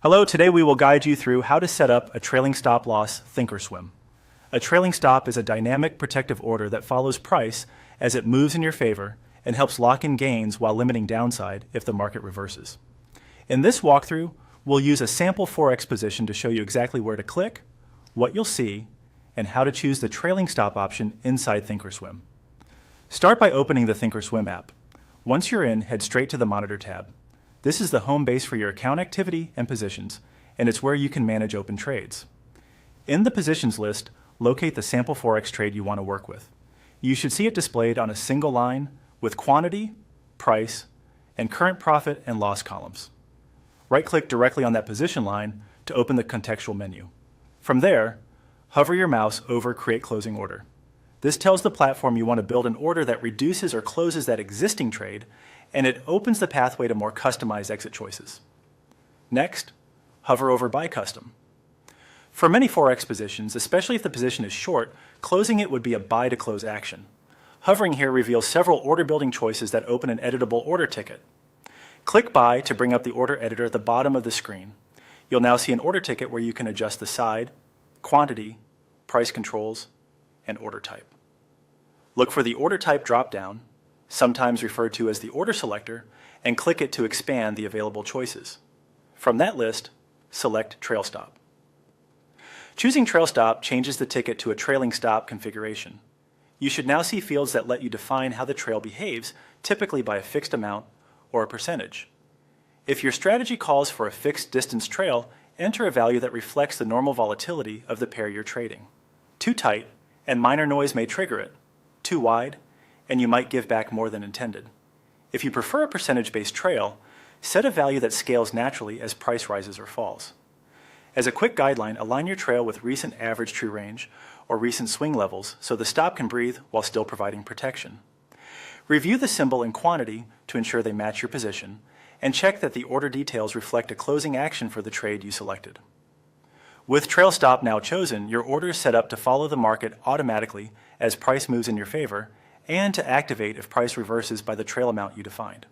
Hello, today we will guide you through how to set up a trailing stop loss Thinkorswim. A trailing stop is a dynamic protective order that follows price as it moves in your favor and helps lock in gains while limiting downside if the market reverses. In this walkthrough, we'll use a sample Forex position to show you exactly where to click, what you'll see, and how to choose the trailing stop option inside Thinkorswim. Start by opening the Thinkorswim app. Once you're in, head straight to the Monitor tab. This is the home base for your account activity and positions, and it's where you can manage open trades. In the positions list, locate the sample Forex trade you want to work with. You should see it displayed on a single line with quantity, price, and current profit and loss columns. Right-click directly on that position line to open the contextual menu. From there, hover your mouse over Create Closing Order. This tells the platform you want to build an order that reduces or closes that existing trade, and it opens the pathway to more customized exit choices. Next, hover over Buy Custom. For many Forex positions, especially if the position is short, closing it would be a buy to close action. Hovering here reveals several order building choices that open an editable order ticket. Click Buy to bring up the order editor at the bottom of the screen. You'll now see an order ticket where you can adjust the side, quantity, price controls, and order type. Look for the order type drop-down, sometimes referred to as the order selector, and click it to expand the available choices. From that list, select Trail Stop. Choosing Trail Stop changes the ticket to a trailing stop configuration. You should now see fields that let you define how the trail behaves, typically by a fixed amount or a percentage. If your strategy calls for a fixed distance trail, enter a value that reflects the normal volatility of the pair you're trading. Too tight, and minor noise may trigger it. Too wide, and you might give back more than intended. If you prefer a percentage-based trail, set a value that scales naturally as price rises or falls. As a quick guideline, align your trail with recent average true range or recent swing levels so the stop can breathe while still providing protection. Review the symbol and quantity to ensure they match your position, and check that the order details reflect a closing action for the trade you selected. With Trail Stop now chosen, your order is set up to follow the market automatically as price moves in your favor, and to activate if price reverses by the trail amount you defined.